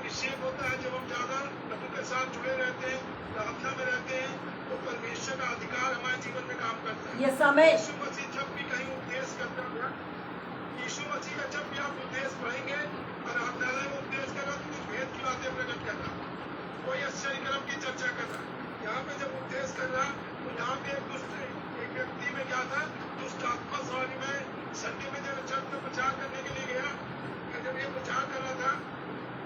अभिषेक होता है जब हम ज्यादा प्रभु के साथ जुड़े रहते हैं, प्रार्थना में रहते हैं, तो परमेश्वर का अधिकार हमारे जीवन में काम करता है। यस आमीन। यीशु मसीह जब भी कहीं उपदेश करता था, यीशु मसीह का जब भी आप उपदेश पढ़ेंगे और आराधनालय में उपदेश कर रहा तो कुछ भेद की बातें प्रकट कर रहा, कोई आश्चर्य कर्म की चर्चा कर रहा। यहाँ पे जब उपदेश कर रहा तो यहाँ पे एक व्यक्ति में क्या था, दुष्ट आत्मा सवारी में संडे में जब चर्च में प्रचार करने के लिए गया, मैं जब ये प्रचार कर रहा था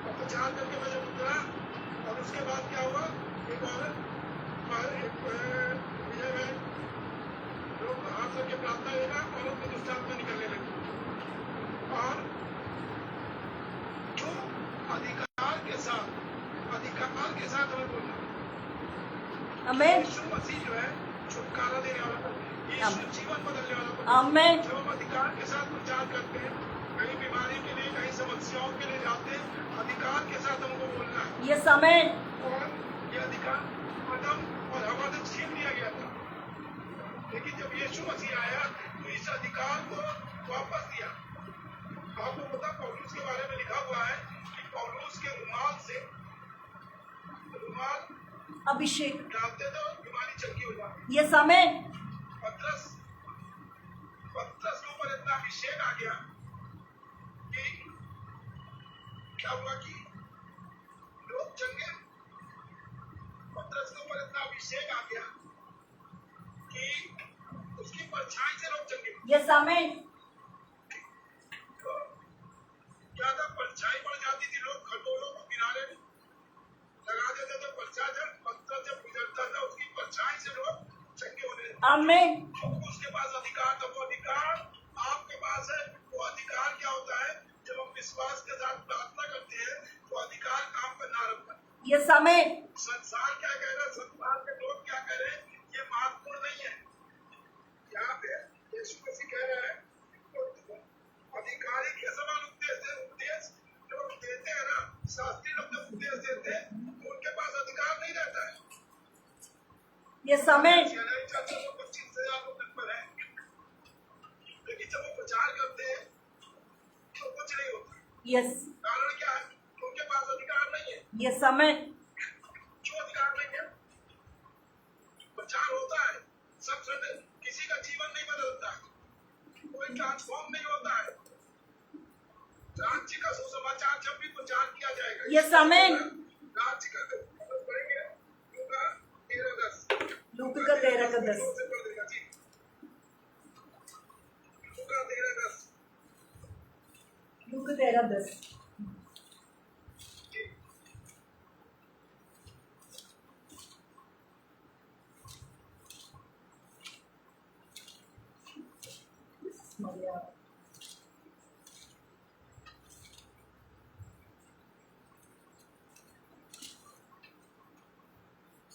और प्रचार करके मैं जब उतरा और उसके बाद क्या हुआ, एक औरत विजय में लोग हाथ रख के प्रार्थना देगा, औरत में दुष्ट आत्मा निकलने लगी। और जो अधिकार के साथ हमें बोलना, आमीन। यीशु मसीह जो है छुटकारा देने वाला था, यीशु जीवन बदलने वाला था। आमीन। जब हम अधिकार के साथ प्रचार करते हैं, कहीं बीमारी के लिए, कहीं समस्याओं के लिए जाते हैं, अधिकार के साथ हमको बोलना है। यस आमीन। और ये अधिकार आदम और हवा से छीन लिया गया था, लेकिन जब यीशु मसीह आया तो इस अधिकार को वापस दिया। आपको पता पौलुस के बारे में लिखा हुआ है कि पौलुस के रुमाल से अभिषेक डालते थे और बीमारी चंगी हो जाती। यस आमीन। पतरस के ऊपर इतना अभिषेक आ गया कि क्या हुआ कि लोग चंगे। पतरस के ऊपर इतना अभिषेक आ गया कि उसकी परछाई से लोग चंगे। यस आमीन। तो क्या था, परछाई पड़ जाती थी, लोग खटोलों को किनारे लगा देते थे, पत्थर जब गुजरता था उसकी परछाई से लोग चंगे होने लगे। आमीन। उसके पास अधिकार था, वो अधिकार आपके पास है। वो अधिकार क्या होता है, जब हम विश्वास के साथ प्रार्थना करते हैं तो अधिकार काम करना आरंभ करता है। यस आमीन। संसार क्या कह रहा है, संसार के लोग क्या कह रहे हैं, ये महत्वपूर्ण नहीं है। यहाँ पे यीशु मसीह कह रहा है अधिकारी के समान उपदेश जो देते हैं ना, शास्त्री लोग जब उपदेश देते हैं तो उनके पास अधिकार नहीं रहता है। यस आमीन। 25,000 लोग पर है, लेकिन जब वो प्रचार करते हैं तो कुछ नहीं होता। यस। कारण क्या है, उनके पास अधिकार नहीं है। यस आमीन। क्यों अधिकार नहीं है? प्रचार होता है, सब सुनते, किसी का जीवन नहीं बदलता है, कोई ट्रांसफॉर्म नहीं होता है। राज्य का सुसमाचार जब भी प्रचार किया जाएगा, यस आमीन। राज्य का पढ़ेंगे लूका 13:10। लूका का 13:10। लूका 13:10। लूका 13:10।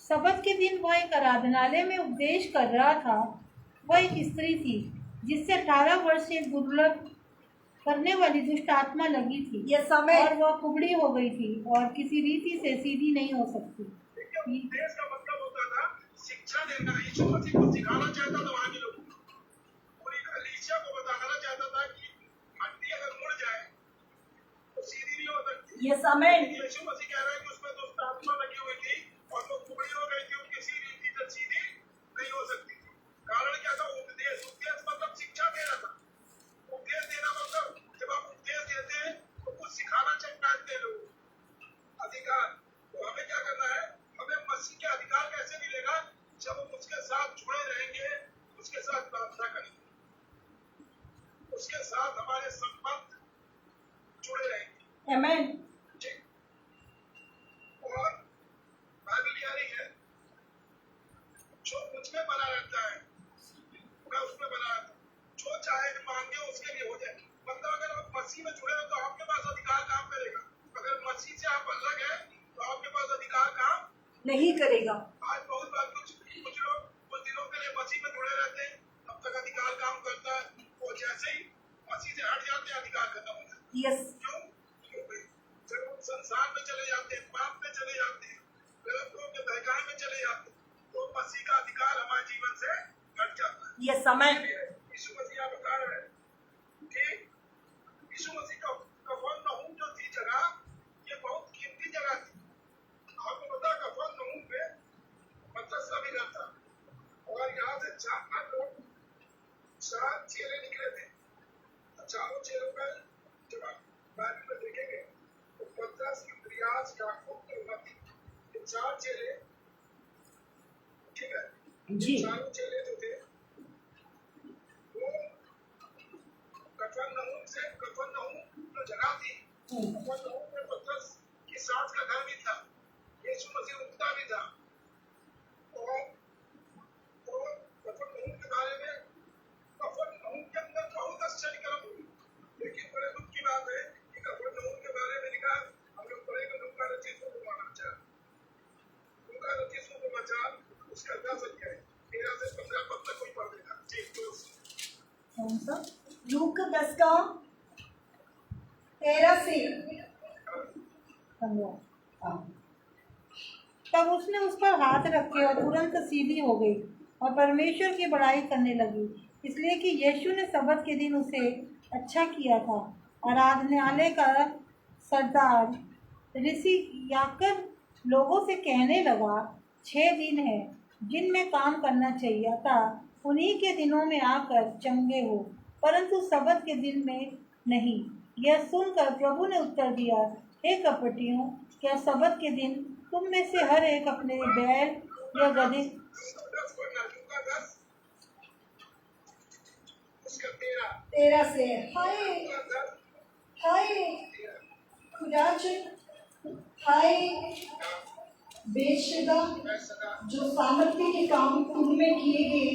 सबत के दिन वह एक आराधनालय में उपदेश कर रहा था। वह एक स्त्री थी जिससे 18 वर्ष से दुर्लभ करने वाली दुष्ट आत्मा लगी थी। यस आमीन। और वह कुबड़ी हो गई थी और किसी रीति से सीधी नहीं हो सकती। उपदेश का मतलब होता था शिक्षा देना। यीशु मसीह को सिखाना चाहता था वहां के लोगों को, और एलीशा को बताना चाहता था कि हड्डी अगर मुड़ जाए तो सीधी नहीं हो सकती। यस आमीन। यीशु मसीह कह रहा है कि उसमें दुष्ट आत्मा लगी हुई थी और वो कुबड़ी हो गई थी, वो किसी रीति से सीधी नहीं हो सकती थी। कारण क्या था, उपदेश मतलब शिक्षा देना था। उपदेश देना मतलब जब आप उपदेश देते हैं तो कुछ सिखाना चाहते हैं लोग, अधिकार। तो हमें क्या करना है, हमें मसीह के अधिकार कैसे मिलेगा, जब हम उसके साथ जुड़े रहेंगे, उसके साथ प्रार्थना करेंगे, उसके साथ हमारे संबंध जुड़े रहेंगे। आमीन। और बाइबल कह रही है जो मुझ में बना रहता है मैं उसमें बना रहता हूं, जो चाहे मांगे उसके लिए हो जाए। मतलब अगर आप मसीह में जुड़े हो तो आपके पास अधिकार काम करेगा। अगर मसीह से आप अलग है तो आपके पास अधिकार काम नहीं करेगा। आज बहुत बार कुछ लोग कुछ दिनों के लिए मसीह में जुड़े रहते हैं, तब तक अधिकार काम करता है, वो जैसे ही मसीह से हट जाते हैं अधिकार खत्म हो जाता है। यस। क्यों? जब हम संसार में चले जाते हैं, पाप में चले जाते हैं, गलत लोगों के बहकावे में चले जाते हैं, तो मसीह का अधिकार हमारे जीवन से हट जाता है। यस आमीन। यीशु मसीह आप बता रहे हैं कि यीशु मसीह का कफन नहूम जो थी जगह, ये बहुत कीमती चेले, ठीक है, जी। चारों चेले जो थे वो कफरनहूम से, कफरनहूम जो जगह थी, कफरनहूम में पतरस की सास का घर भी था, यीशु मसीह उठता भी था, और कफरनहूम के बारे में, कफरनहूम के अंदर बहुत आश्चर्य कर्म हुए, लेकिन बड़े दुख की बात है कि कफरनहूम के बारे में लिखा, हम लोग पढ़ेंगे लूका रचित सुसमाचार, लूका रचित सुसमाचार उसका 10 अध्याय 13 से 15 पद तक कोई पढ़ लेगा। जी, तो कौन सा? लूका 10 का 13 से 15। हाँ। तब उसने उस पर हाथ रखे और तुरंत सीधी हो गई और परमेश्वर की बड़ाई करने लगी, इसलिए कि यीशु ने सबत के दिन उसे अच्छा किया था। आराधनालय का सरदार ऋषि याकर लोगों से कहने लगा, 6 दिन है जिनमें काम करना चाहिए, अतः उन्हीं के दिनों में आकर चंगे हो, परंतु सबत के दिन में नहीं। यह सुनकर प्रभु ने उत्तर दिया, हे कपटियों, क्या सबत के दिन तुम में से हर एक अपने बैल या गधे 10 पढ़ना, लूका 10 उसका 13, 13 से। हाय लूका 10 हाय 13, खुदाचन, हाय बेशुदा मैं सदा जो सामर्थ्य के काम तुम में किए गए,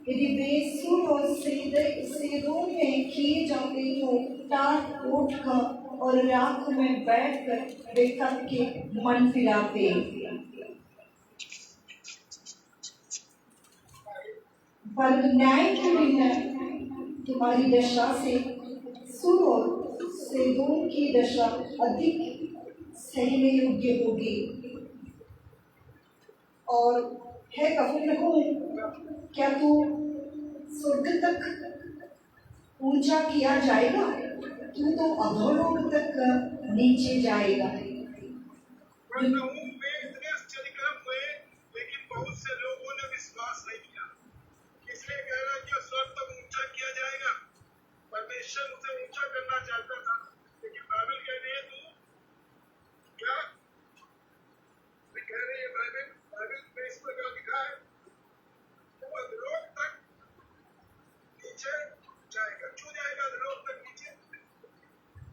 यदि वे सूर और सीदोन में किए जाते तो टाट उठकर और राख में बैठकर बेकत के मन फिराते। पर न्याय के दिन तुम्हारी दशा से सूर और सीदोन की दशा अधिक सहने योग्य होगी। और है कफरनहूम, क्या तू स्वर्ग तक ऊंचा किया जाएगा? तू तो अधोलोक तक नीचे जाएगा। कफरनहूम में इतने आश्चर्य कर्म हुए, लेकिन बहुत से लोगों ने विश्वास नहीं किया, इसलिए कह रहा है कि स्वर्ग तक ऊंचा किया जाएगा। परमेश्वर उसे ऊंचा करना चाहता था, लेकिन बाइबल कह रही है तू क्या कह रही है? बाइबल बाइबल में इस प्रकार लिखा है, तू अधोलोक तक नीचे जाएगा। क्यों जाएगा अधोलोक तक नीचे?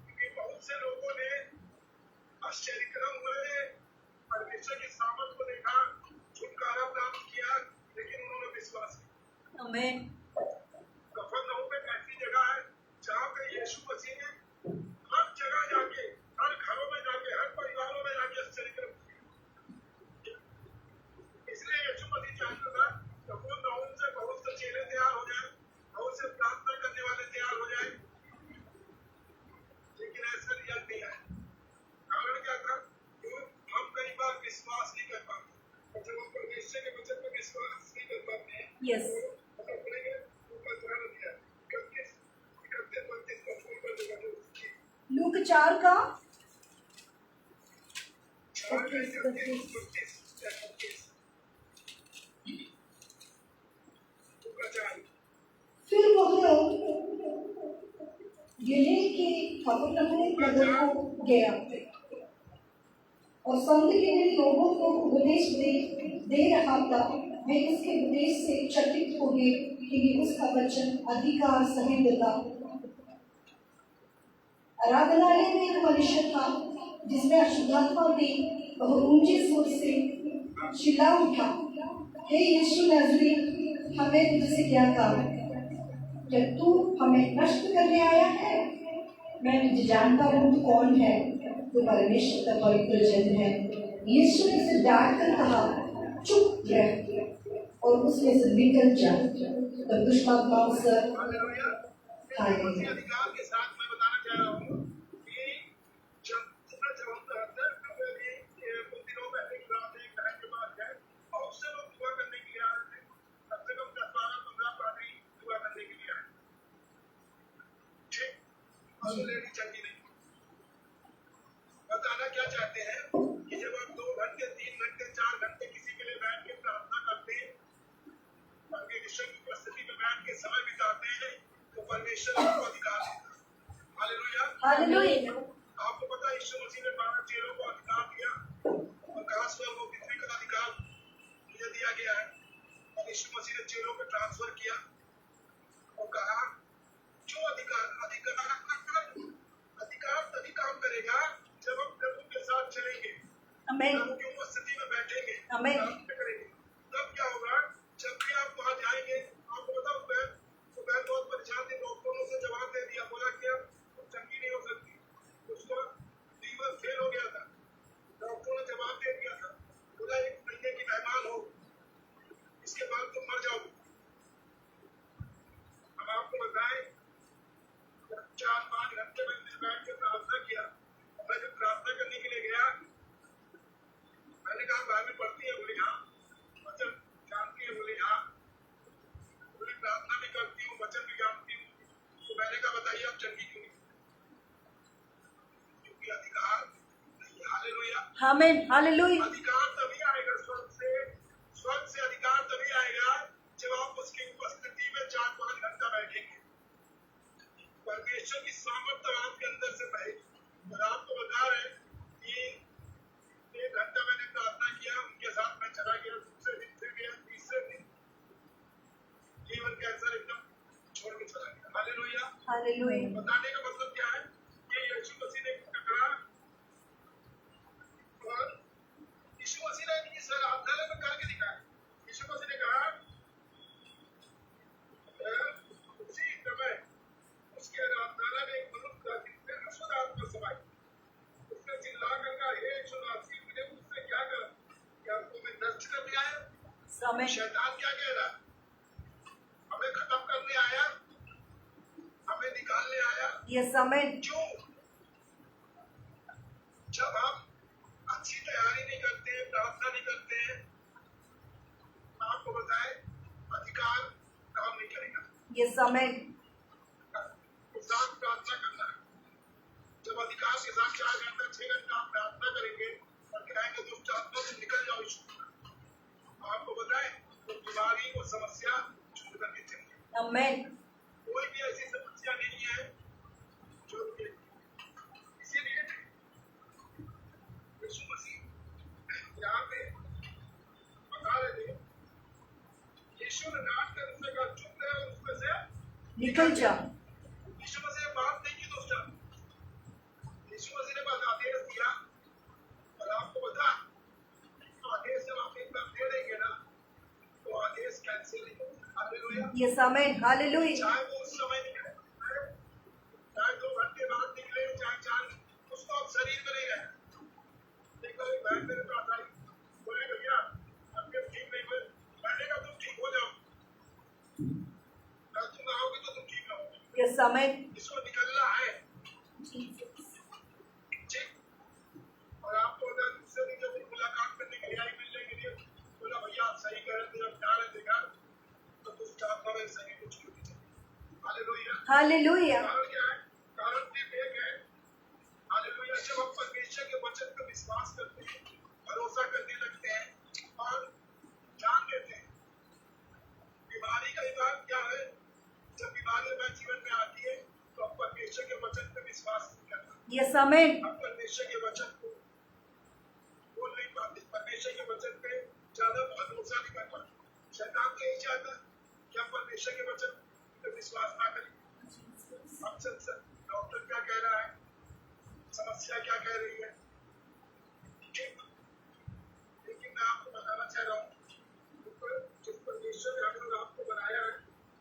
क्योंकि बहुत से लोगों ने आश्चर्य कर्म हुए, परमेश्वर की सामर्थ को देखा, छुटकारा प्राप्त किया, लेकिन उन्होंने विश्वास नहीं। आमीन। कफरनहूम एक ऐसी जगह है जहाँ पे यीशु मसीह ने हर जगह जाके, हर घरों में जाके, हर परिवारों में जाके आश्चर्य कर्म किए। इसलिए यीशु मसीह चाहता था कफरनहूम से बहुत से चेले तैयार हो जाए, बहुत से प्रार्थना करने वाले तैयार हो जाए, लेकिन ऐसा रिजल्ट नहीं आया। कारण क्या था? हम कई बार विश्वास नहीं कर पाते, और जब हम परमेश्वर के वचन पर विश्वास नहीं कर पाते हैं, यस। तो हम पढ़ेंगे ऊपर ध्यान दिया 31 31 32 का फोन कर देगा जो उसकी लूक 4 का 32 ऊपर चाल। फिर वह गलील के कफरनहूम नगर को गया और संत के दिन लोगों को उपदेश दे रहा था। वे उसके उपदेश से चकित हो गए कि उसका वचन अधिकार सहित था। आराधनालय में एक मनुष्य था जिसमें अशुद्धात्मा ने बहुत ऊंचे स्वर से चिल्ला उठा, हे यीशु नाज़री, हमें तुझसे क्या काम? क्या तू हमें नष्ट करने आया है? मैं तुझे जानता हूँ तू कौन है, तू परमेश्वर का पवित्र जन है। यीशु ने उसे डांट कर कहा, चुप रह और उसमें से निकल जा। तब दुष्टात्मा उसे हालेलुया। इसी अधिकार के साथ मैं बताना चाह रहा हूँ कि जब हम कुछ दिनों पहले की बात है, घर के पास गए, बहुत से लोग दुआ करने के लिए आ रहे थे, कम से कम 10 12 15 पादरी दुआ करने के लिए आए। ठीक, और लेडी चंगी नहीं। बताना क्या चाहते हैं कि जब आप 2 घंटे 3 घंटे 4 घंटे किसी के लिए बैठ के प्रार्थना करते हैं, परमेश्वर की उपस्थिति में बैठ के समय बिताते हैं, तो परमेश्वर आपको अधिकार देता है। हालेलुया। हालेलुया। आपको पता है यीशु मसीह ने 12 चेलों को अधिकार दिया, और आकाश में वो पृथ्वी का अधिकार मुझे दिया गया है। और यीशु मसीह ने चेलों को ट्रांसफर किया और कहा जो अधिकार तभी काम करेगा जब हम प्रभु के साथ चलेंगे, आमीन, प्रभु की उपस्थिति में बैठेंगे, आमीन, प्रार्थना करेंगे। तब क्या होगा, जब भी आप वहां जाएंगे, आपको बताओ बहन बहुत परेशान थी, डॉक्टरों से जवाब दे दिया, बोला कि अब तुम चंगी नहीं हो सकती, उसका लीवर फेल हो गया था। डॉक्टरों ने जवाब दे दिया था, बोला 1 महीने की मेहमान हो, इसके बाद तुम मर जाओगे। अब आपको बताएं 4-5 घंटे मैंने बैठ के प्रार्थना किया। मैं जब प्रार्थना करने के लिए गया, मैंने कहा बाइबल पढ़ती है, बोली हाँ, वचन जानती है, बोली हाँ, बोली प्रार्थना भी करती हूँ, वचन भी जानती हूँ। तो मैंने कहा बताइए आप चंगी क्यों नहीं? क्योंकि अधिकार नहीं। हालेलुया, आमीन, हालेलुया, अधिकार तभी आएगा स्वर्ग से अधिकार तभी आएगा जब आप उसकी उपस्थिति में 4-5 घंटा बैठेंगे। परमेश्वर की सामर्थ्य आपके अंदर से बहेगी। और आपको बता रहे कि 1 घंटा मैंने प्रार्थना किया, उनके साथ मैं चला गया, दूसरे दिन फिर गया, तीसरे दिन लीवर कैंसर एकदम छोड़ के चला गया। हालेलुया, हालेलुया, बताने का मतलब क्या है, ये यीशु मसीह ने कहा। और यीशु मसीह ने इस आराधनालय में करके दिखाया। यीशु मसीह ने कहा उसी समय उसके आराधनालय में एक मनुष्य था जिसमें अशुद्ध आत्मा समाई। उसने चिल्ला कर कहा, हे यीशु मसीह, मैंने मुझसे क्या कहा? क्या तुम्हें नष्ट कर दिया है? आमीन, शैतान क्या कह रहा है? हमें खत्म करने आया, हमें निकालने आया। यस, आमीन, क्यों? जब आप अच्छी तैयारी नहीं करते, प्रार्थना नहीं करते, आपको बताएं अधिकार काम नहीं करेगा। यस, आमीन, साथ प्रार्थना करना है। जब अधिकार के साथ 4 घंटा 6 घंटा आप प्रार्थना करेंगे और कहेंगे दुष्ट आत्मा से निकल जाओ यीशु, आपको बताएं तो बीमारी और समस्या छोड़ कर के चलिए। आमीन, कोई भी ऐसी समस्या नहीं है जो इसीलिए यीशु मसीह यहाँ पे बता रहे थे, यीशु ने डांट कर उसने कहा चुप रहे और उसमें से निकल जा। यीशु मसीह ने बात नहीं की दोस्तों, यीशु मसीह ने बस आदेश दिया। और आपको बता आदेश जब आप एक बार दे देंगे ना तो आदेश कैंसिल नहीं होता। हालेलुया, यस, आमीन, हालेलुया, चाहे वो उस समय निकले, चाहे 2 घंटे बाद निकले, चाहे 4, उसको आप शरीर में नहीं रहे। देखो एक बहन मेरे पास आई, बोले भैया अब ठीक नहीं हुए, मैंने कहा तुम ठीक हो जाओ, कल तुम आओगे तो तुम ठीक रहोगे। यस, आमीन, इसको निकलना है। ठीक। और आपको अगर दूसरे दिन जब मुलाकात करने के लिए आई, मिलने के लिए, बोला भैया आप सही कह रहे थे, अब जा रहे थे घर, तो दुष्ट आत्मा मेरे सही को छोड़ के चले। हालेलुया, हालेलुया, कारण क्या है? कारण सिर्फ एक है। हालेलुया, जब हम परमेश्वर के वचन पर विश्वास करते हैं, भरोसा करने लगते हैं और जान लेते हैं, बीमारी का इलाज क्या है? जब बीमारी हमारे जीवन में आती है तो हम परमेश्वर के वचन पर विश्वास नहीं करते। यस, आमीन, हम परमेश्वर के वचन को बोल नहीं पाते, परमेश्वर के वचन पे ज्यादा भरोसा नहीं कर पाते। शैतान तो यही चाहता है कि हम परमेश्वर के वचन पे विश्वास ना करें। हमसे डॉक्टर क्या कह रहा है, समस्या क्या कह रही है, ठीक। लेकिन मैं आपको बताना चाह रहा हूँ जिस परमेश्वर ने हमें और आपको बनाया है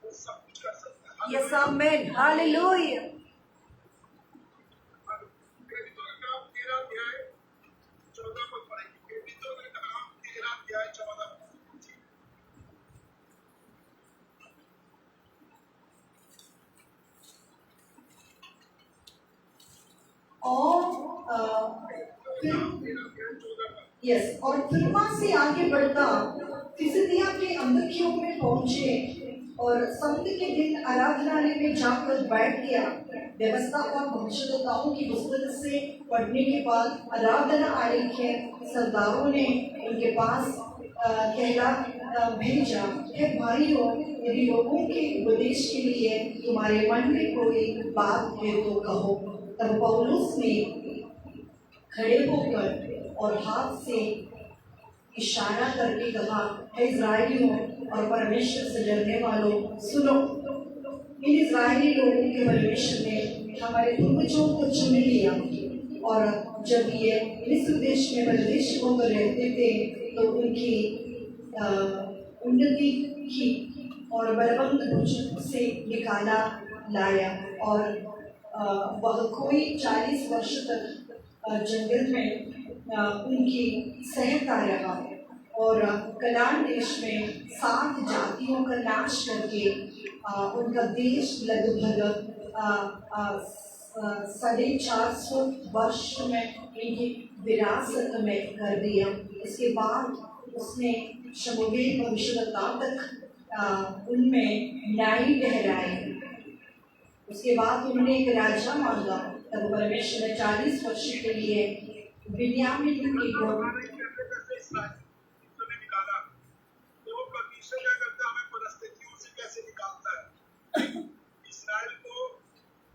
वो सब कुछ कर सकता है। यस, आमीन, हालेलुया, प्रेरितों का काम 13 अध्याय 14 पद पढ़ेंगे। प्रेरितों का काम 13 अध्याय 14 पद। यस, और फिरमा से आगे बढ़ता फिसिदिया के अंधकियों में पहुंचे और सप्ताह के दिन आराधनालय में जाकर बैठ गया। व्यवस्था और भविष्यद्वक्ताओं की पुस्तक से पढ़ने के बाद आराधना आलय के सरदारों ने उनके पास कहला भेजा, हे भाइयों, यदि लोगों के उपदेश के लिए तुम्हारे मन में कोई बात है तो कहो। तब पौलुस ने खड़े होकर और हाथ से इशारा करके कहा, हे इज़राइलियों और परमेश्वर से डरने वालों, सुनो। इन इज़राइली लोगों के परमेश्वर ने हमारे पूर्वजों को चुन लिया, और जब ये मिस्र देश में परदेश होकर रहते थे तो उनकी उन्नति की और बलवंत भुज से निकाला लाया, और वह कोई 40 वर्ष तक जंगल में उनकी सहायता रहा, और कनान देश में 7 जातियों का नाश करके उनका देश लगभग 450 वर्ष में इनकी विरासत में कर दिया। इसके बाद उसने शमूएल भविष्यवक्ता तक उनमें न्याय ठहराए। उसके बाद उन्होंने एक राजा मांगा, तब परमेश्वर ने 40 वर्ष के लिए बिन्यामीन की को निकाला। तो परमेश्वर क्या करता है, हमें परिस्थितियों से कैसे निकालता है। इस्राएल को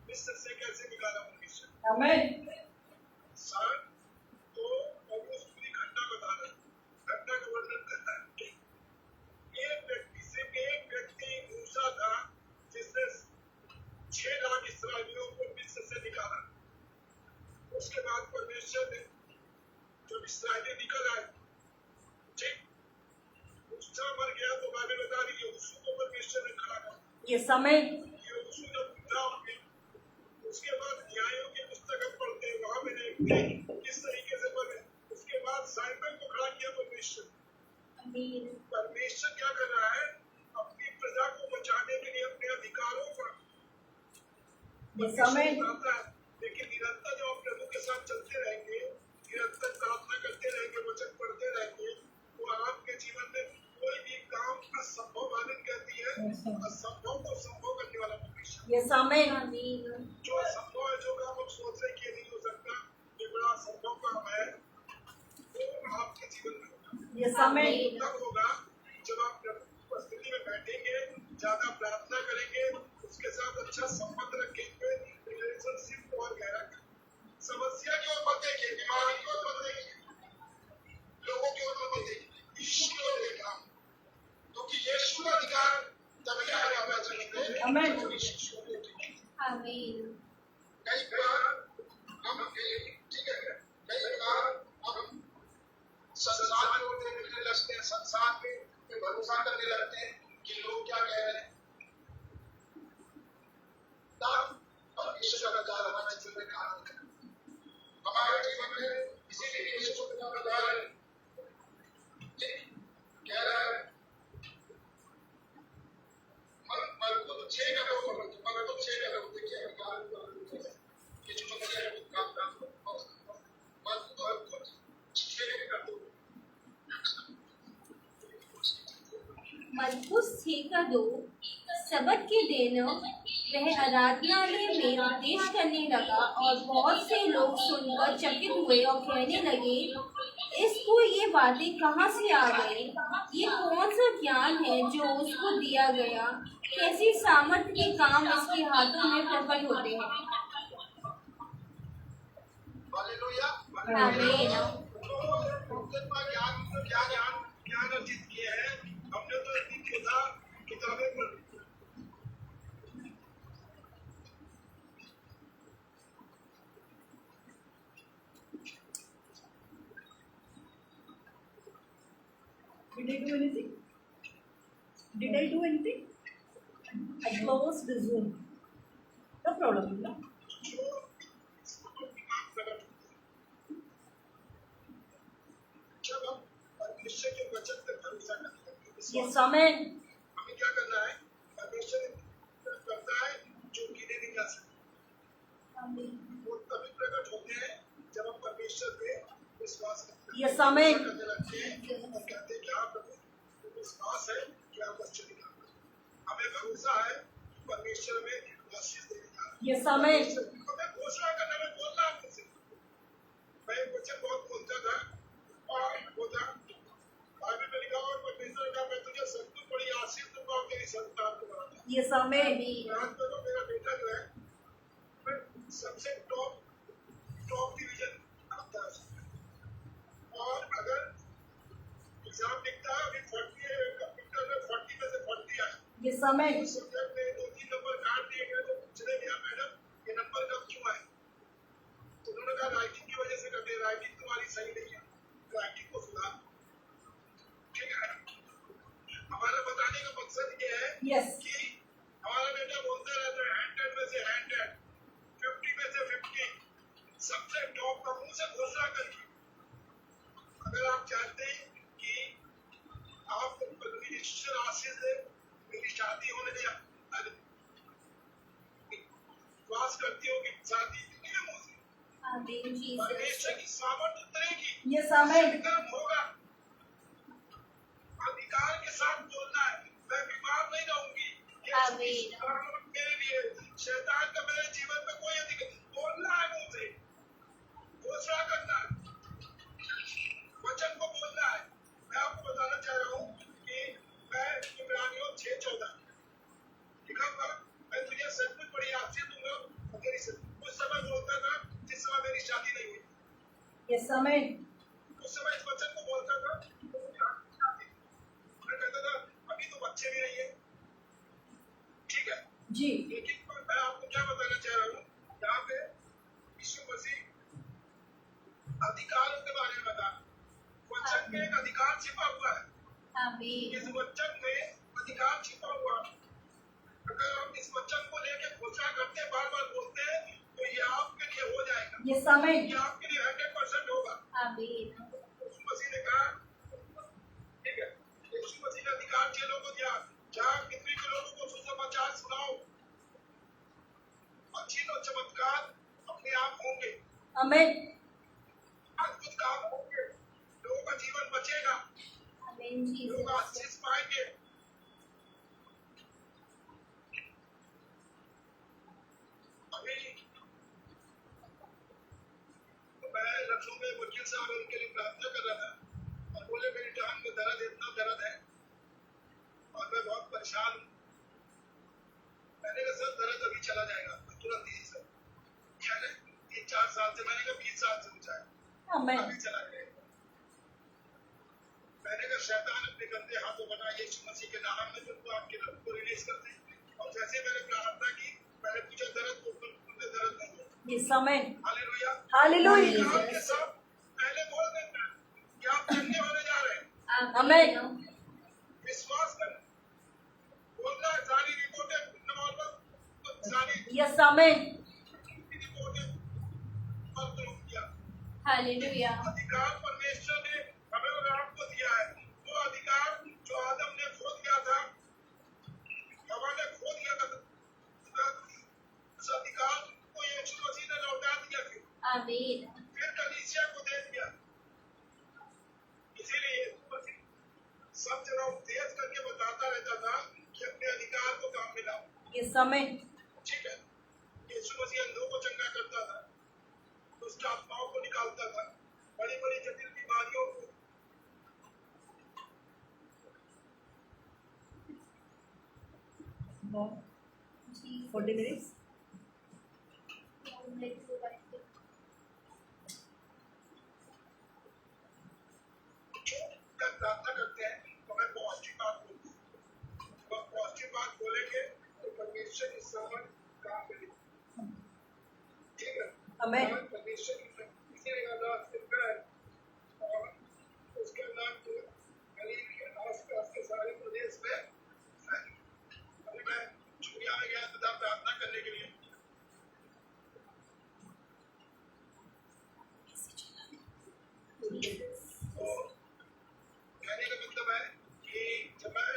मिस्र से कैसे निकाला परमेश्वर। आमीन। तो पौलुस पूरी घटना बता रहा है, घटना का वर्णन करता है। एक व्यक्ति मूसा था जिसने 6 लाख इस्राएलियों को मिस्र से निकाला। उसके बाद परमेश्वर ने जब इस्राएली निकल आए, ठीक, मूसा मर गया तो बाइबल बता रही है यहोशू को परमेश्वर ने खड़ा कर। ये समय यहोशू जब बूढ़ा हो गया, उसके बाद न्यायों की पुस्तक हम पढ़ते हैं, वहां मैंने किस तरीके से पढ़े। उसके बाद साइमन को खड़ा किया परमेश्वर। परमेश्वर क्या कर रहा है, अपनी प्रजा को बचाने के लिए अपने अधिकारों पर समय आता है। लेकिन निरंतर जब आप प्रभु के साथ चलते रहेंगे, निरंतर प्रार्थना करते रहेंगे, वचन पढ़ते रहेंगे, तो आपके जीवन में कोई भी काम असंभव बाधित करती है। असंभव को संभव करने वाला परमेश्वर। ये समय जो असंभव है, जो काम आप सोच रहे कि नहीं हो सकता, ये बड़ा असंभव काम है, वो आपके जीवन में होगा। ये समय तब होगा जब आप प्रभु की उपस्थिति में बैठेंगे, ज्यादा प्रार्थना करेंगे, उसके साथ अच्छा संबंध रखेंगे, रिलेशनशिप और गहरा करेंगे। समस्या की ओर मत देखिए, बीमारी की ओर मत देखिए, लोगों की ओर मत देखिए, यीशु की ओर देखना, क्योंकि यीशु का अधिकार तभी आगे आप चलेंगे। आमीन। आमीन। कई बार हम ठीक है, कई बार हम संसार में ओर देखने लगते हैं, संसार पे भरोसा करने लगते हैं कि लोग क्या कह रहे हैं। तब परमेश्वर का कार्य हमारे जीवन में काम करेगा, हमारे जीवन में। इसीलिए यीशु का बता रहे हैं, कह रहा है, मर को तो 6 करो, मर को 6 करो। देखिए ये जो बच्चे हैं वो काम कर, मर को 6 कर दो। मरकुस 6:2 सबत के दिन वह आराधनालय में उपदेश करने लगा, और बहुत से लोग सुनकर चकित हुए और कहने लगे, इसको ये बातें कहाँ से आ गई? ये कौन सा ज्ञान है जो उसको दिया गया? कैसी सामर्थ के काम इसके हाथों में प्रकट होते हैं। हालेलुया। आमीन। ज्ञान अर्जित किया है हमने, तो इतनी किताबें पढ़ी। Did I do anything? Did I do anything? I closed the Zoom. No problem, no? जब हम परमेश्वर के वचन पर भरोसा करते हैं, ये समय हमें क्या करना है, परमेश्वर करता है जो गिने नहीं जा सकते। वो तभी प्रकट होते हैं जब हम परमेश्वर पे विश्वास करते हैं। ये समय करने लगते हैं और कहते हैं कि हाँ प्रभु, विश्वास है कि आप आशीष देंगे। हमें भरोसा है कि परमेश्वर में आशीष देने जा रहा है। ये समय हमें घोषणा करने में बोलना है मुझसे। मैं वचन बहुत बोलता था और होता बाइबल में लिखा और परमेश्वर का, मैं तुझे सब कुछ बड़ी आशीष दूंगा और तेरी संतान को बढ़ाऊंगा। ये समय रात में तो मेरा बेटा जो है, मैं सबसे टॉप डिवीजन आता है, और अगर ये समय उस सब्जेक्ट में 2-3 नंबर काट दिए गए तो पूछने गया मैडम ये नंबर कब क्यों आए, तो उन्होंने कहा राइटिंग की वजह से कटे, राइटिंग तुम्हारी सही नहीं है, राइटिंग को सुधार। ठीक है, हमारा बताने का मकसद ये है यस कि हमारा बेटा बोलते रहते हैं 100 में से 100, 50 में से 50, सबसे टॉप का मुंह से घोषणा करके। अगर आप चाहते हैं कि आप ईश्वर आशीष दे, मेरी शादी होने या विश्वास करती हो कि शादी नियमों से आमीन जीसस। परमेश्वर की सामर्थ उतरेगी, ये समय कर्म होगा, अधिकार के साथ बोलना है, मैं बीमार नहीं रहूंगी, ये आमीन। मेरे लिए शैतान का मेरे जीवन में कोई अधिकार, बोलना है मुंह से, घोषणा करना है, वचन को बोलना है। मैं आपको बताना चाह रहा हूँ कि मैं इब्रानियों 6:14 लिखा हुआ, मैं तुझे सचमुच बड़ी आशीष दूंगा और तेरी उस समय बोलता था जिस समय मेरी शादी नहीं हुई, ये समय उस समय इस वचन को बोलता था, मैं कहता था अभी तो बच्चे भी नहीं है। ठीक है, जी लेकिन मैं आपको क्या बताना चाह रहा हूँ, यहाँ पे यीशु मसीह अधिकारों के बारे में बता, वचन में एक अधिकार छिपा हुआ है, आमीन इस वचन में अधिकार छिपा हुआ है। अगर आप इस वचन को लेके घोषणा करते हैं, बार बार बोलते हैं, तो ये आपके लिए हो जाएगा, ये समय ये आपके लिए 100% होगा। आमीन यीशु मसीह ने कहा, ठीक है, यीशु मसीह ने अधिकार चेलों को दिया, जहाँ पृथ्वी के लोगों को सुसमाचार सुनाओ, अच्छी तो चमत्कार अपने आप होंगे, आमीन अद्भुत काम होंगे, लोगों का जीवन बचेगा, आमीन लोग जीसस। आशीष पाएंगे। अभी मैं लखनऊ में वकील साहब हैं, उनके लिए प्रार्थना कर रहा था और बोले मेरी टांग में दर्द, इतना दर्द है और मैं बहुत परेशान हूँ। मैंने कहा सर दर्द अभी चला जाएगा, तुरंत ही सर, क्या है 3-4 साल से, मैंने कहा 20 साल से मुझे है, आमीन अभी चला जाएगा। मैंने कहा शैतान अपने गंदे हाथों बना, यीशु मसीह के नाम में तुमको आपके रब को रिलीज कर दे। और जैसे मैंने प्रार्थना की, मैंने पूछा दर्द को, मुझे दर्द नहीं हुआ। ये समय हालेलुया। हालेलुया आपके साथ पहले बोल देना कि आप चंगे होने जा रहे हैं, आमीन विश्वास करें, बोलना है, सारी रिपोर्टें नॉर्मल, तो सारी ये समय रिपोर्टें और प्रूफ किया। हालेलुया अधिकार परमेश्वर ने हमें और आपको दिया है, वो अधिकार जो आदम ने खो दिया था, हवा ने खो दिया था, उस अधिकार को यीशु मसीह ने लौटा दिया, आमीन फिर कलीसिया को दे दिया। इसीलिए यीशु मसीह सब जगह उपदेश करके बताता रहता था कि अपने अधिकार को काम में लाओ। ये समय ठीक है, यीशु मसीह अंधों को चंगा करता था, दुष्ट आत्माओं को निकालता था, बड़ी बड़ी जटिल बीमारियों को जीसस। 40 minutes का प्रार्थना करते हैं तो हमें पॉजिटिव बात बोलते हैं। जब आप पॉजिटिव बात बोलेंगे तो परमेश्वर की सामर्थ काम करेगी। ठीक है, आमीन परमेश्वर की इसीलिए अल्लाह से प्यार और उसके नाम को गलील के आसपास के सारे प्रदेश में फैली। अभी मैं छुट्टियां में गया था प्रार्थना करने के लिए, तो कहने का मतलब है कि जब मैं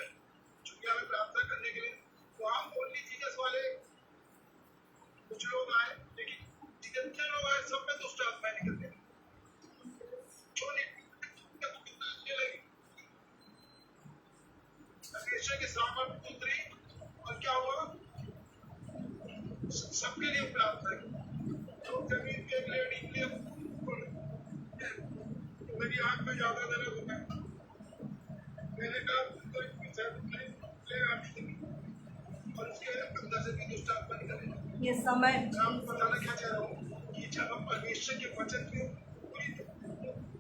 छुट्टियां में प्रार्थना करने के लिए, तो हम ओनली जीसस वाले कुछ लोग आए, लेकिन जितने लोग आए सब में दुष्ट आत्माएं निकल गई, परमेश्वर की सामर्थ उतरी और क्या हुआ, सबके लिए प्रार्थना की। तो जमीन के एक लेडी के लिए मेरी आंख में ज्यादा दर्द होता है, मैंने कहा तो ले आती और उसके अंदर से भी दुष्ट आत्मा निकले। ये समय मैं आपको बताना क्या चाह रहा हूँ कि जब हम परमेश्वर के वचन को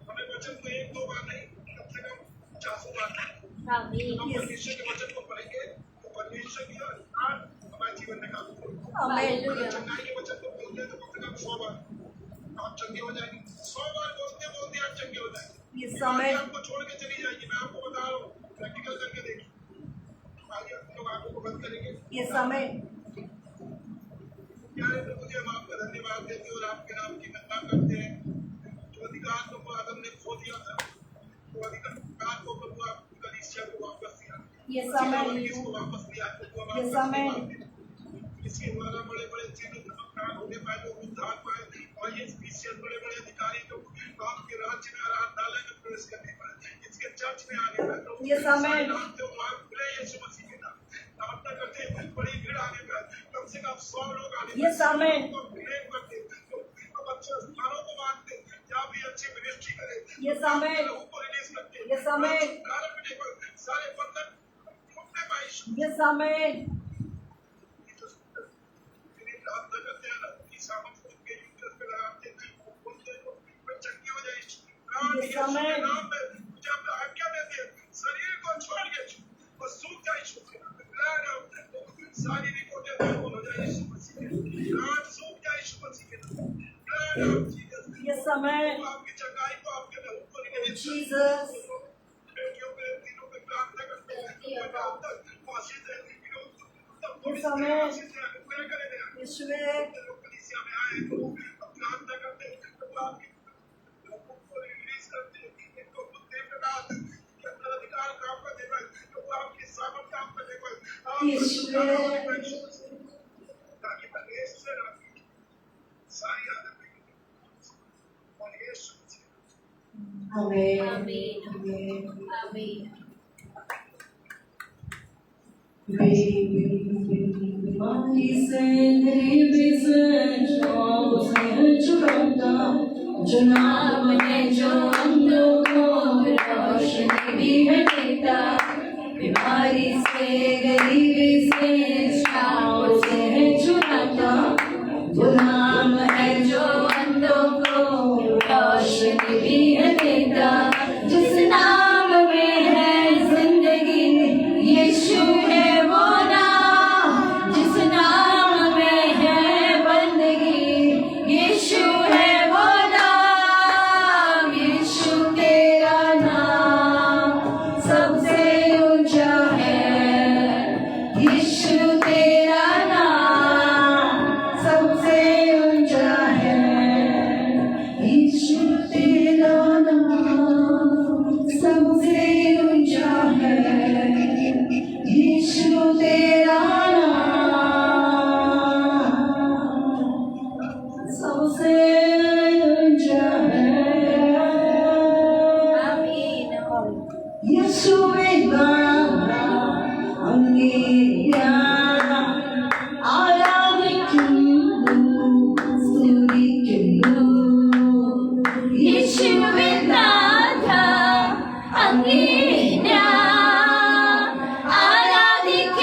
हमें वचन को 1-2 बार नहीं, कम से कम 400 बार, आमीन हम परमेश्वर के वचन को पढ़ेंगे तो परमेश्वर से किया आज हमारे जीवन में काम करो। हालेलुया। चंगाई के वचन को बोलते हैं तो कम से कम 100 बार आप चंगे हो जाएंगे। 100 बार बोलते बोलते आप चंगे हो जाएंगे। ये समय आपको छोड़ के चली जाएगी। मैं आपको बता रहा हूँ, प्रैक्टिकल करके देखिए। आगे लोग आंखों को बंद करेंगे। ये समय प्यारे प्रभु जी, हम आपका धन्यवाद देते हैं और आपके नाम की महिमा करते हैं। जो अधिकार को आदम ने खो दिया था, वो अधिकार को प्रभु आप कलीसिया को वापस दिया। ये समय इसको वापस दिया। ये समय इसके द्वारा बड़े बड़े चिन्ह चमत्कार होने पाए, लोग उद्धार पाए और ये विशेष बड़े बड़े अधिकारी लोग आपके राज्य में आराधनालय में प्रवेश करने पाए, इसके चर्च में आने पाए। ये समय यीशु मसीह के नाम प्रार्थना करते हैं, बड़ी भीड़ आने पाए, कम से कम 100 लोग आने। ये समय प्रेम करते, अब अच्छे स्थानों को मांगते, जहाँ भी अच्छी मिनिस्ट्री करे। ये समय ये समय सारे बंधन टूटने पाए। ये समय ये समय जब आज्ञा देते शरीर को छोड़ के और सूख जाए शारीरिक हो जाए यीशु मसीह सूख जाए यीशु मसीह। ये समय आपकी चंगाई को आपके लहू को निकले जीसस बेटियों पे तीनों पे प्रार्थना करते हैं। ये समय यीशु कलीसिया में आए तो प्रार्थना करते हैं, तो आपकी लोगों को रिलीज करते हैं, इनको बुद्धि प्रदान के अंदर अधिकार काम करने पर, तो आपकी सामर्थ काम करने पर यीशु ताकि परमेश्वर आपकी सारी आदतें और यीशु आमीन आमीन आमीन। बीमारी से गरीबी से शौक से छुड़ाता, जो नाम है जो अंधों को रोशनी भी है देता। बीमारी से गरीबी से शौक से छुड़ाता, जो नाम है जो अंधों को रोशनी भी है देता। जिस नाम में है जिंदगी यीशु है वो नाम, जिस नाम में है बंदगी यीशु है वो नाम। यीशु तेरा नाम सबसे ऊंचा है, यीशु तेरा नाम सबसे ऊंचा है, यीशु तेरा नाम सबसे ऊंचा है, यीशु तेरा नाम सबसे ऊंचा है। आमीन। यीशु अंगीरा आराधिക്കുന്നു സ്തുതിക്കുന്നു യേശുവിനാഥ അങ്ങേന ആരാധിക്കുന്നു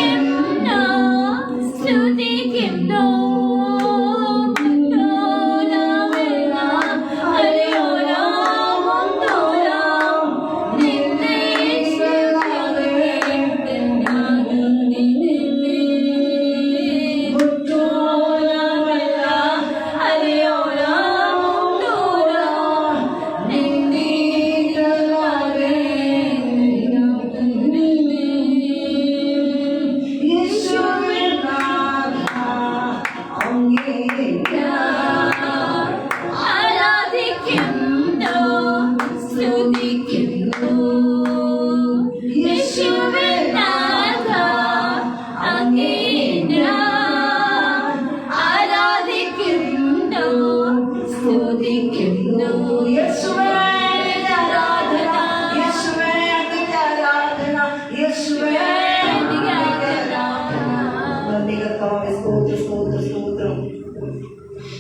സ്തുതിക്കുന്നു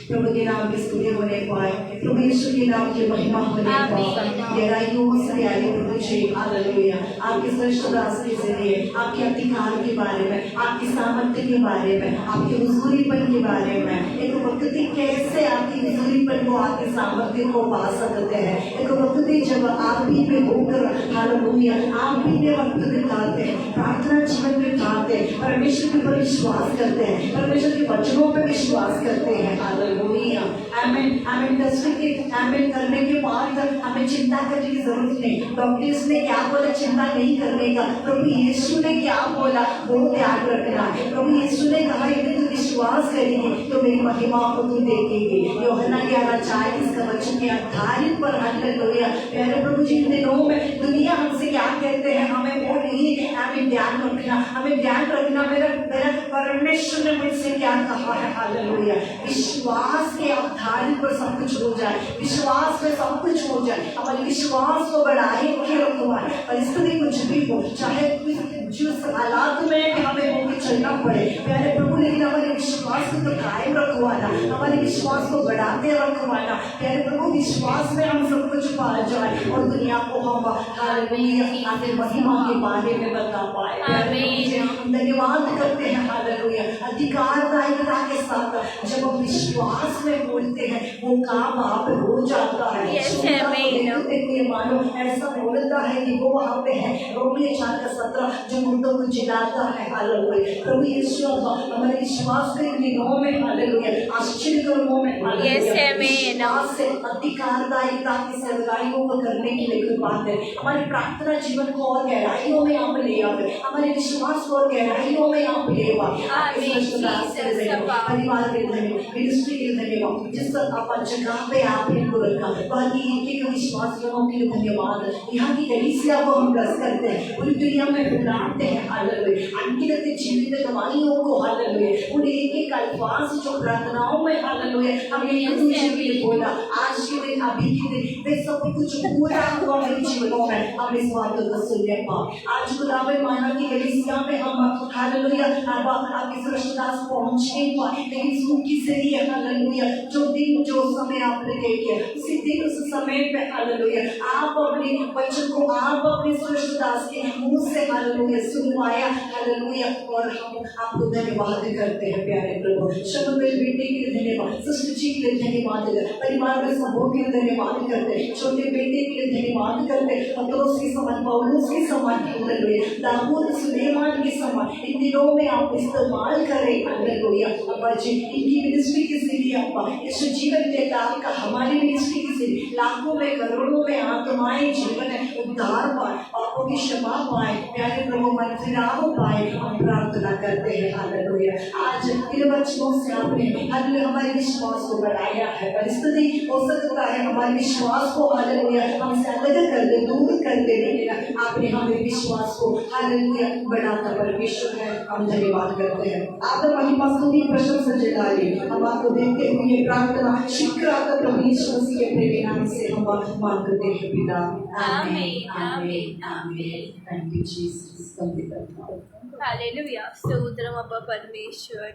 प्रभु के नाम की स्तुति होने पाए, प्रभु यीशु के नाम आपकी महिमा होने का गहराइयों से प्यारे प्रभु जी हालेलुया। आपके श्रेष्ठ दास के जरिए आपके अधिकार के बारे में, आपकी सामर्थ्य के बारे में, आपके हुजूरीपन के बारे में, एक वक्ति कैसे आपकी हुजूरीपन को, आपके सामर्थ्य को पा सकते हैं। एक वक्ति जब आप ही में होकर हालेलुया आप ही में वक्त बिताते हैं, प्रार्थना जीवन में बिताते हैं, परमेश्वर के ऊपर विश्वास करते हैं, परमेश्वर के वचनों पर विश्वास करते हैं हालेलुया। आमीन आमीन। आमीन करने के बाद हमें चिंता करने की जरूरत नहीं। डॉक्टर्स ने क्या बोला चिंता नहीं करने का, प्रभु यीशु ने क्या बोला वो ध्यान रखना है। प्रभु यीशु ने कहा यदि तू विश्वास करेगी तो मेरी महिमा को तू देखेगी। यूहन्ना 11:40 का वचन के आधारित पर हालेलुया। प्यारे प्रभु जी इन दिनों में दुनिया हमसे क्या कहते हैं, हमें वो नहीं, हमें ध्यान रखना, हमें ध्यान रखना मेरा मेरा परमेश्वर ने मुझसे क्या कहा है हालेलुया। विश्वास के आधारित पर सब कुछ हो जाए, विश्वास में सब कुछ हो जाए। हमारे विश्वास को बढ़ाए के रखवा, परिस्थिति कुछ भी हो, चाहे जिस हालात में हमें होकर चलना पड़े प्यारे प्रभु, लेकिन हमारे विश्वास को तो कायम रखवाना, हमारे विश्वास को बढ़ाते रखवाना प्यारे प्रभु। विश्वास में हम सब कुछ पा जाए और दुनिया को हम हालेलुया आपके महिमा के बारे में बता पाए। हम धन्यवाद करते हैं हालेलुया। अधिकारदायिता के साथ जब हम विश्वास में बोलते हैं वो काम आप हो जाता है। मानो ऐसा बोलता है कि वो वहाँ पे है। रोमियो 4:17 जो मुर्दों को जिलाता है हालेलुया। प्रभु यीशु हमारे विश्वास के दिनों में हालेलुया आश्चर्य कर्मों में विश्वास से अधिकारदायिता की सेवकाइयों को करने के लिए कृपाते हैं। हमारी प्रार्थना जीवन को और गहराइयों में आप ले आवे, हमारे विश्वास को और गहराइयों में आप ले परिवार के धन्यवाद, मिनिस्ट्री के धन्यवाद, जिस जगह पे आपने को रखा वहाँ की एक विश्वासियों के लिए धन्यवाद। यहाँ की कलीसिया को हम ब्लेस करते हैं, पूरी दुनिया में फैलाते हैं हालेलुया। अनगिनत जीवित गवाहियों को हालेलुया, उन एक अल्फाज जो प्रार्थनाओं में हालेलुया हमने एक दूसरे के लिए बोला आज के दिन अभी के दिन वे सब कुछ पूरा हुआ मेरे जीवनों में। हम इस बात को सुनने पाए आज खुदावंद माना की कलीसिया में हम हालेलुया आपके श्रेष्ठदास पहुंच नहीं पाए, लेकिन उनकी जरिए हालेलुया जो दिन जो समय आपने दे दिया उसी दिन उस समय पे हालेलुया आप अपने वचन को आप अपने श्रेष्ठदास के मुंह से हालेलुया सुनवाया हालेलुया। और हम आपको धन्यवाद करते हैं प्यारे प्रभु। शमुएल बेटे के लिए धन्यवाद, सिस्टर जी के लिए धन्यवाद, परिवार में सबों के लिए धन्यवाद करते हैं, छोटे बेटे के लिए धन्यवाद करते हैं, पतरोस के समान पौलुस के समान हालेलुया दाऊद सुलेमान के समान इन दिनों में आप इस्तेमाल करें हालेलुया। अब्बा जी इनकी मिनिस्ट्री के जरिए अब्बा इस जीवन के दान का हमारी मिनिस्ट्री के जरिए लाखों में करोड़ों में आत्माएं जीवन उद्धार पाए, पापों की क्षमा पाए प्यारे प्रभु, मन फिराव पाए। हम प्रार्थना करते हैं हालेलुया। आज इन वचनों से आपने हमारे विश्वास को बढ़ाया है। परिस्थिति हो सकता है हमारे विश्वास को हालेलुया हमसे अलग कर दे, दूर कर दे, लेकिन आपने हमारे विश्वास को हालेलुया बढ़ाता परमेश्वर है। हम धन्यवाद करते हैं, आपका महिमा स्तुति प्रशंसा जलाए। हम आपको देखते हुए प्रार्थना शीघ्र आता प्रभु यीशु मसीह के प्रेमी नाम से हम मांगते हैं पिता, आमीन आमीन आमीन। Thank you Jesus. Hallelujah. Stotram अब्बा परमेश्वर।